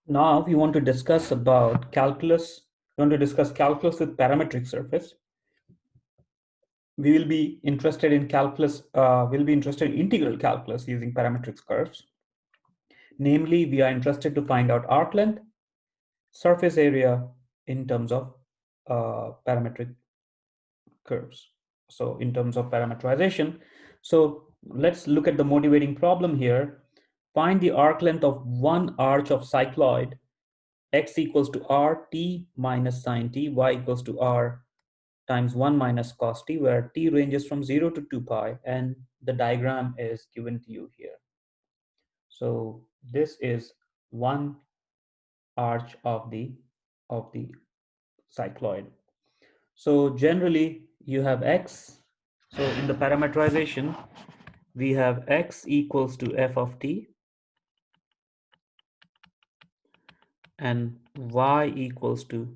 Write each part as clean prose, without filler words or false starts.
Now we want to discuss about calculus. We want to discuss calculus with parametric surface. We will be interested in calculus, we'll be interested in integral calculus using parametric curves. Namely, we are interested to find out arc length, surface area in terms of parametric curves. So in terms of parameterization. So let's look at the motivating problem here. Find the arc length of one arch of cycloid x equals to r t minus sine t, y equals to r times 1 minus cos t, where t ranges from 0 to 2 pi, and the diagram is given to you here. So this is one arch of the cycloid. So generally you have x. So in the parameterization, we have x equals to f of t and y equals to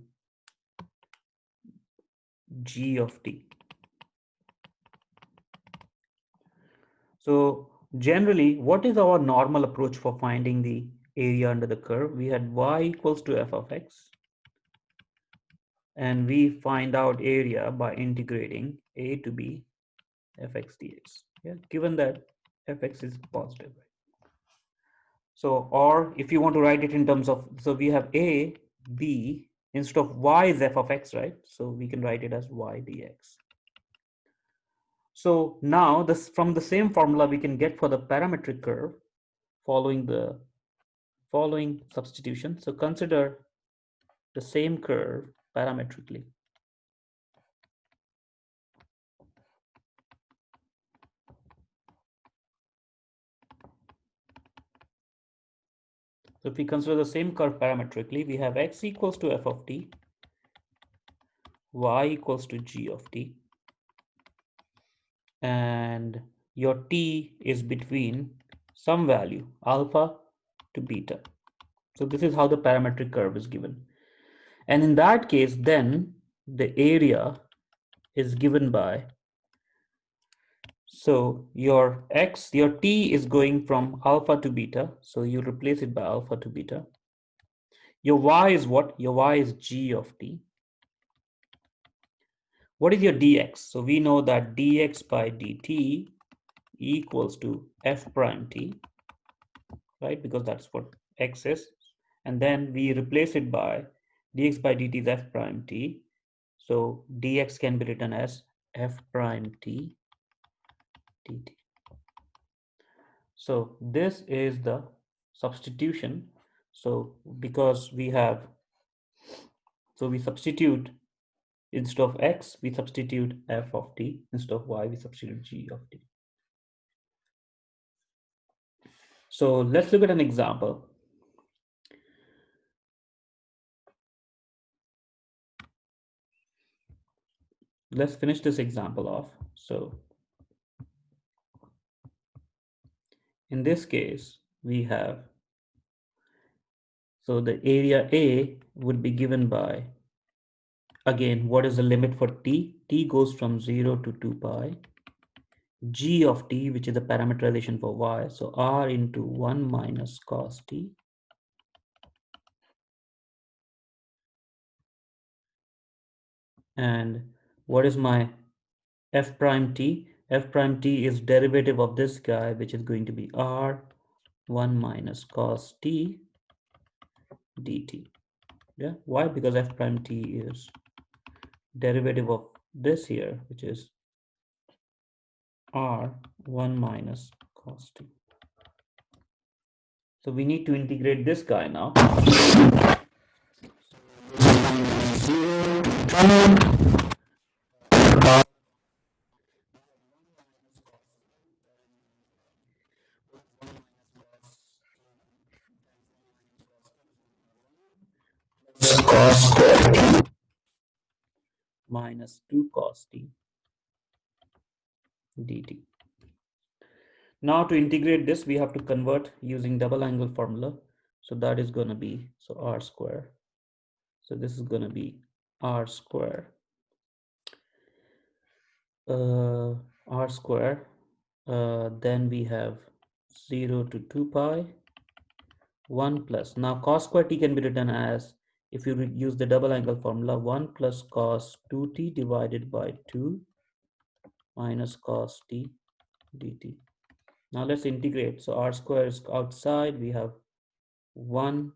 g of t. So generally, what is our normal approach for finding the area under the curve? We had y equals to f of x, and we find out area by integrating a to b fx dx. Yeah, given that fx is positive. So, or if you want to write it in terms of, so we have a, b, instead of y is f of x, right? So we can write it as y dx. So now this, from the same formula we can get for the parametric curve following the following substitution. So consider the same curve parametrically. So if we consider the same curve parametrically, we have x equals to f of t, y equals to g of t, and your t is between some value alpha to beta. So this is how the parametric curve is given. And in that case, then the area is given by, so your x, your t is going from alpha to beta. So you replace it by alpha to beta. Your y is what? Your y is g of t. What is your dx? So we know that dx by dt equals to f prime t, right? Because that's what x is. And then we replace it by dx by dt is f prime t. So dx can be written as f prime t dt. So this is the substitution. So because we have, so we substitute, instead of x, we substitute f of t. Instead of y, we substitute g of t. So let's look at an example. Let's finish this example off. So in this case, we have, so the area A would be given by, again, what is the limit for t? T goes from 0 to 2 pi. G of t, which is the parameterization for y. So r into 1 minus cos t. And what is my f prime t? F prime t is derivative of this guy, which is going to be r 1 minus cos t dt. Yeah, why? Because f prime t is derivative of this here, which is r 1 minus cos t. So we need to integrate this guy now. Cos square t minus 2 cos t dt. Now to integrate this, we have to convert using double angle formula. So that is going to be, so r square. So this is going to be r square. R square. Then we have 0 to 2 pi 1 plus, now cos square t can be written as, if you use the double angle formula, 1 plus cos 2t divided by 2 minus cos t dt. Now let's integrate. So r square is outside, we have 1,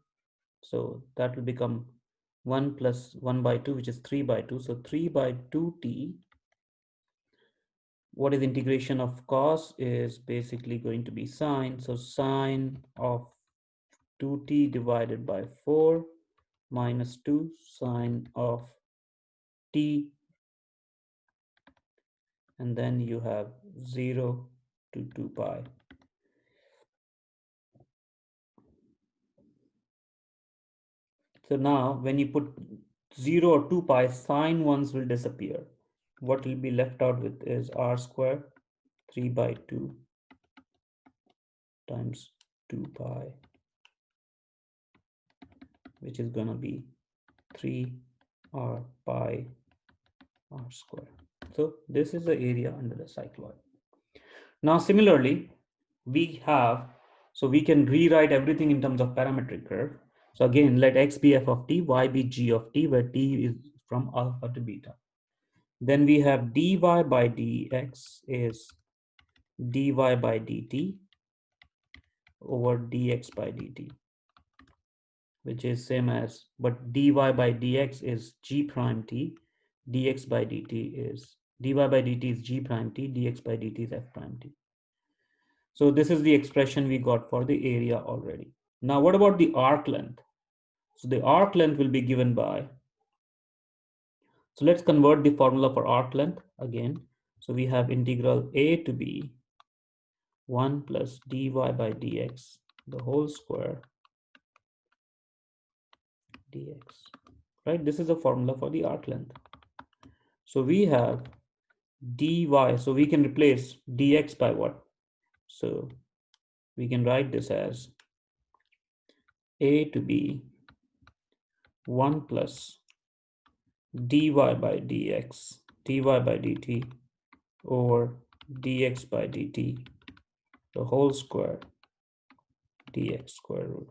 so that will become 1 plus 1 by 2, which is 3 by 2. So 3 by 2t, what is integration of cos is basically going to be sine. So sine of 2t divided by 4 minus 2 sine of t, and then you have 0 to 2 pi. So now when you put 0 or 2 pi, sine ones will disappear. What will be left out with is r square 3 by 2 times 2 pi, which is going to be 3 r pi r square. So this is the area under the cycloid. Now similarly, we have, so we can rewrite everything in terms of parametric curve. So again, let x be f of t, y be g of t, where t is from alpha to beta. Then we have dy by dx is dy by dt over dx by dt, which is same as, but dy by dx is g prime t, dx by dt is, dy by dt is g prime t, dx by dt is f prime t. So this is the expression we got for the area already. Now what about the arc length? So the arc length will be given by, so let's convert the formula for arc length again. So we have integral a to b 1 plus dy by dx the whole square dx, right? This is the formula for the arc length. So we have dy, so we can replace dx by what? So we can write this as a to b 1 plus dy by dx, dy by dt over dx by dt the whole square dx square root.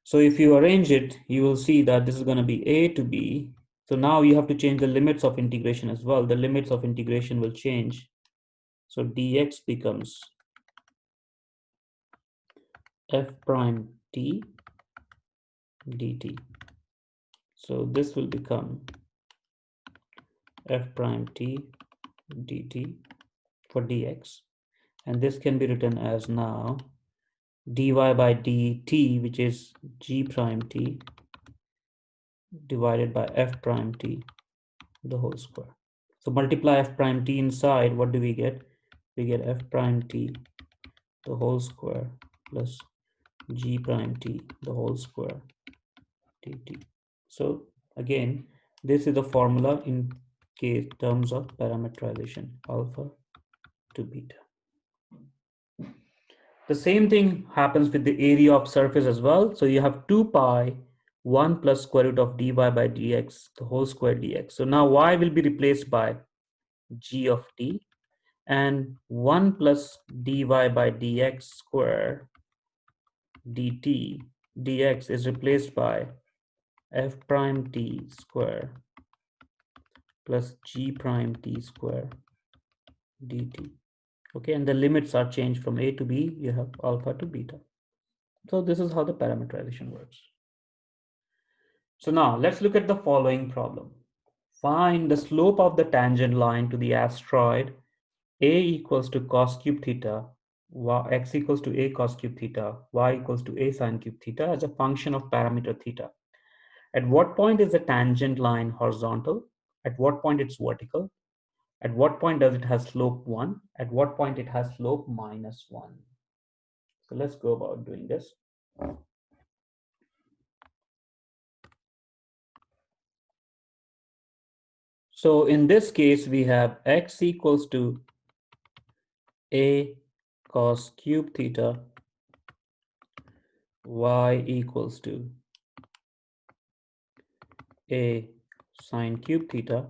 So if you arrange it, you will see that this is going to be a to b. So now you have to change the limits of integration as well. The limits of integration will change. So dx becomes f prime t dt. So this will become f prime t dt for dx. And this can be written as now dy by dt, which is g prime t divided by f prime t the whole square. So multiply f prime t inside, what do we get? We get f prime t the whole square plus g prime t the whole square dt. So again, this is the formula in case terms of parametrization, alpha to beta. The same thing happens with the area of surface as well. So you have 2 pi 1 plus square root of dy by dx the whole square dx. So now y will be replaced by g of t, and 1 plus dy by dx square dt dx is replaced by f prime t square plus g prime t square dt. Okay, and the limits are changed from a to b, you have alpha to beta. So this is how the parameterization works. So now let's look at the following problem. Find the slope of the tangent line to the asteroid a equals to cos cube theta, x equals to a cos cube theta, y equals to a sin cube theta as a function of parameter theta. At what point is the tangent line horizontal? At what point it's vertical? At what point does it have slope 1? At what point it has slope minus 1? So let's go about doing this. So in this case, we have x equals to a cos cube theta, y equals to a sin cube theta,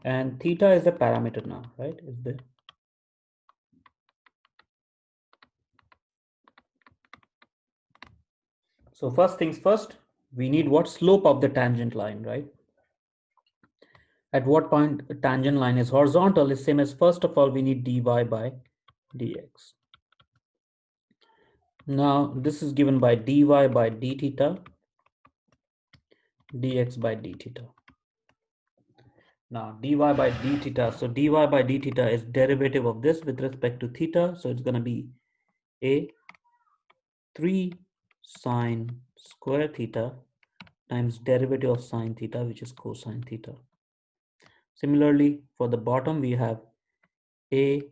and theta is the parameter now, right? Is the So first things first, we need what slope of the tangent line, right? At what point a tangent line is horizontal is same as first of all we need dy by dx. Now this is given by dy by d theta, dx by d theta. Now dy by d theta, so dy by d theta is derivative of this with respect to theta, so it's going to be a 3 sine square theta times derivative of sine theta, which is cosine theta. Similarly, for the bottom we have a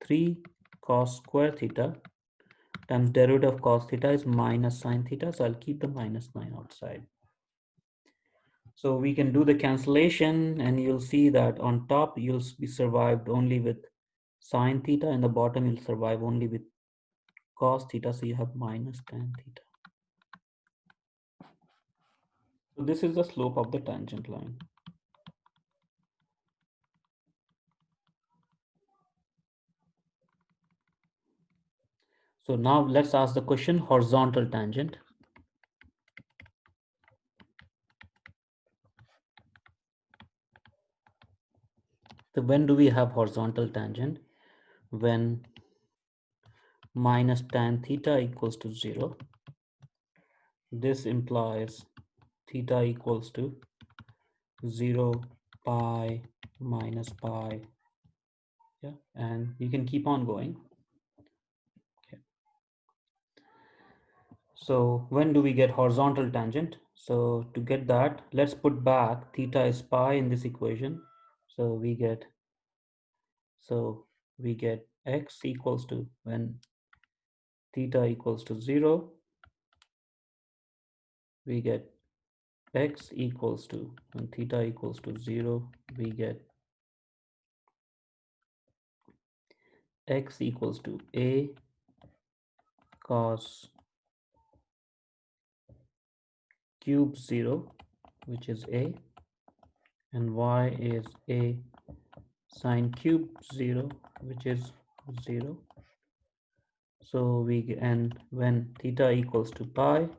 3 cos square theta times derivative of cos theta is minus sine theta, so I'll keep the minus 9 outside. So we can do the cancellation and you'll see that on top you'll be survived only with sine theta and the bottom you'll survive only with cos theta, so you have minus tan theta. So this is the slope of the tangent line. So now let's ask the question horizontal tangent. So when do we have horizontal tangent? When minus tan theta equals to 0. This implies theta equals to 0, pi, minus pi. Yeah, and you can keep on going. Okay. So when do we get horizontal tangent? So to get that, let's put back theta is pi in this equation. So we get x equals to, when theta equals to 0, we get x equals to, when theta equals to 0, we get x equals to a cos cube 0, which is a, and y is a sine cube 0, which is 0. So and when theta equals to pi,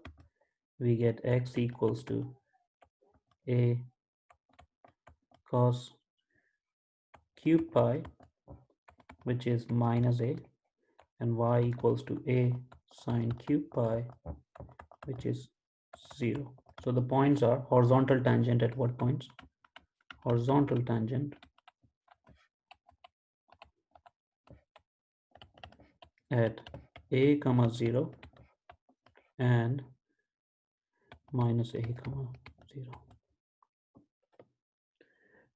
we get x equals to a cos cube pi, which is minus a, and y equals to a sine cube pi, which is 0. So the points are horizontal tangent at what points? Horizontal tangent at a comma 0 and minus a comma 0.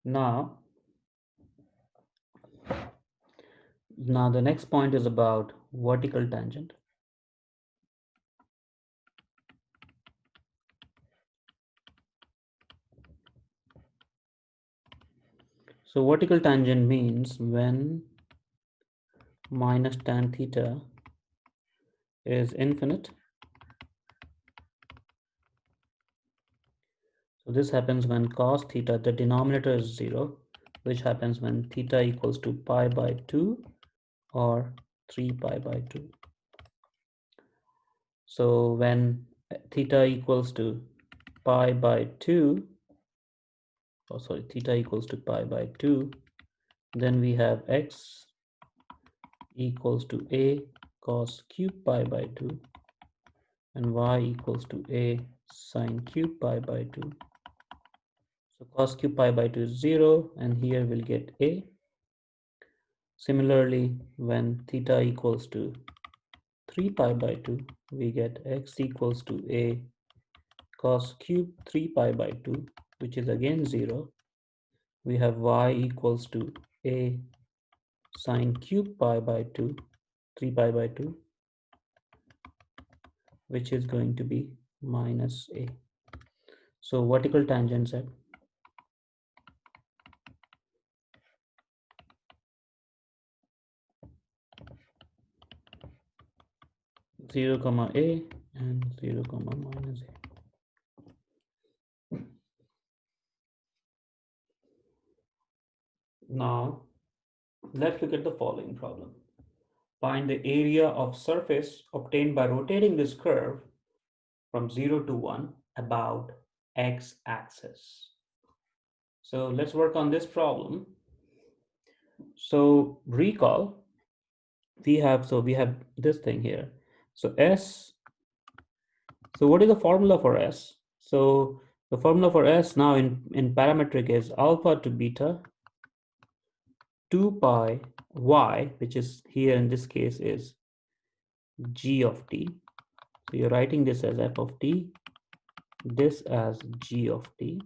Now the next point is about vertical tangent. So vertical tangent means when minus tan theta is infinite. So this happens when cos theta, the denominator is 0, which happens when theta equals to pi by 2 or 3 pi by 2. So when theta equals to pi by 2, theta equals to pi by 2, then we have x equals to a cos cube pi by 2 and y equals to a sine cube pi by 2. So cos cube pi by 2 is 0 and here we'll get a. Similarly, when theta equals to 3 pi by 2, we get x equals to a cos cube 3 pi by 2, which is again 0. We have y equals to a sine cube pi by 2, 3 pi by 2, which is going to be minus a. So vertical tangents at 0 comma a and 0 comma minus a. Now let's look at the following problem. Find the area of surface obtained by rotating this curve from 0 to 1 about x-axis. So let's work on this problem. So recall, we have this thing here. So S, so what is the formula for S? So the formula for S now in parametric is alpha to beta 2 pi y, which is here in this case is g of t. So you're writing this as f of t, this as g of t,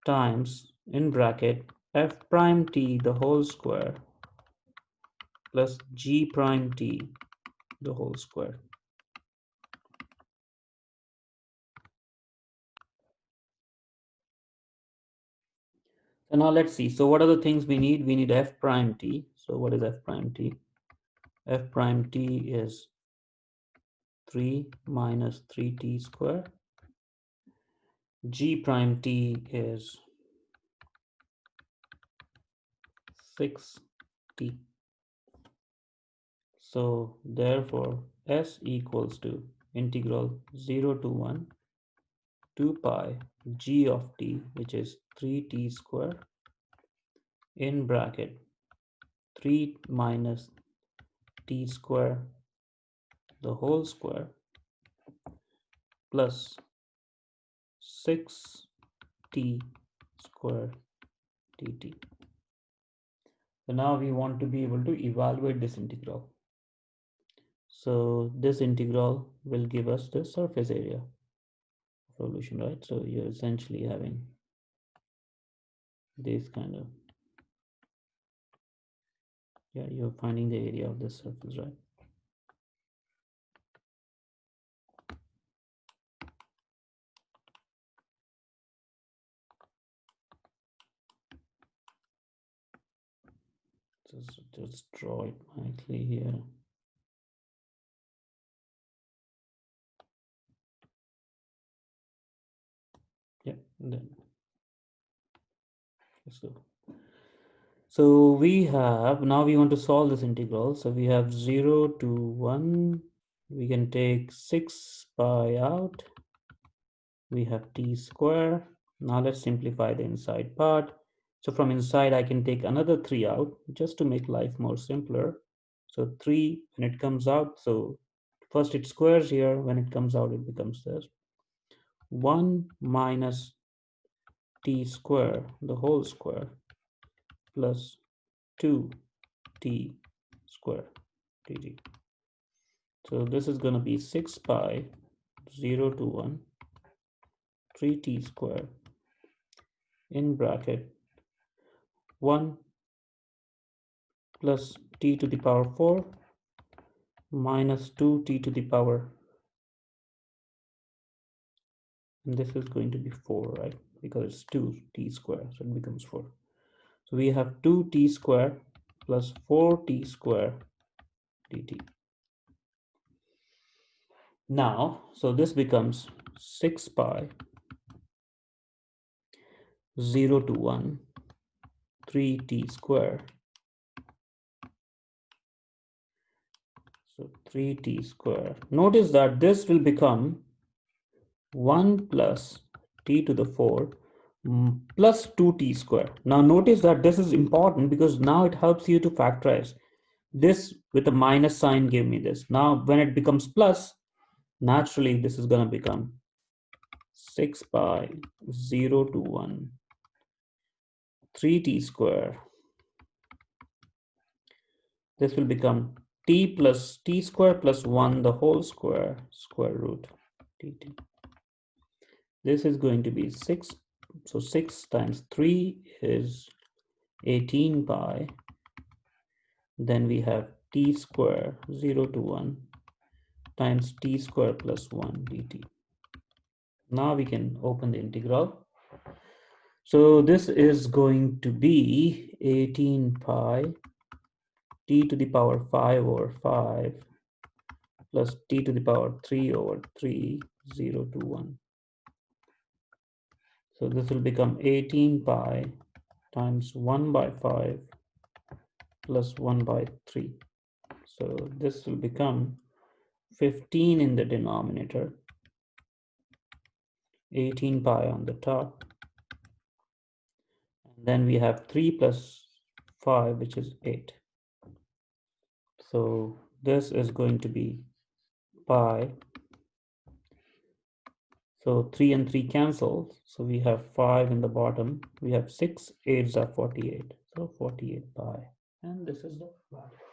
times in bracket f prime t the whole square plus g prime t the whole square. So now let's see. So what are the things we need? We need f prime t. So what is f prime t? F prime t is 3 minus 3t square. G prime t is 6t. So therefore S equals to integral 0 to 1 2 pi g of t, which is 3t square, in bracket 3 minus t square the whole square plus 6t square dt. So now we want to be able to evaluate this integral. So this integral will give us the surface area solution, right? So you're essentially having this kind of, yeah, you're finding the area of the surface, right? Just draw it nicely here. Yeah, then so we have, now we want to solve this integral. So we have 0 to 1. We can take 6 pi out. We have t square. Now let's simplify the inside part. So from inside, I can take another 3 out just to make life more simpler. So 3, when it comes out, so first it squares here. When it comes out, it becomes this. 1 minus t square, the whole square, plus 2t square dt. So this is going to be 6 pi 0 to 1 3t square in bracket 1 plus t to the power 4 minus 2t to the power, and this is going to be 4, right? Because it's 2t square, so it becomes 4. So we have 2t square plus 4t square dt. Now, so this becomes 6 pi 0 to 1 3t square. So 3t square. Notice that this will become 1 plus t to the 4 plus 2t square. Now notice that this is important because now it helps you to factorize. This with a minus sign gave me this. Now when it becomes plus, naturally this is going to become 6 pi 0 to 1 3t square. This will become t plus t square plus 1 the whole square, square root dt. This is going to be 6. So 6 times 3 is 18 pi. Then we have t square 0 to 1 times t square plus 1 dt. Now we can open the integral. So this is going to be 18 pi t to the power 5 over 5 plus t to the power 3 over 3 0 to 1. So this will become 18 pi times 1 by 5 plus 1 by 3. So this will become 15 in the denominator, 18 pi on the top. And then we have 3 plus 5, which is 8. So this is going to be pi. So 3 and 3 cancel. So we have 5 in the bottom. We have 6, 8s are 48. So 48 pi. And this is the value.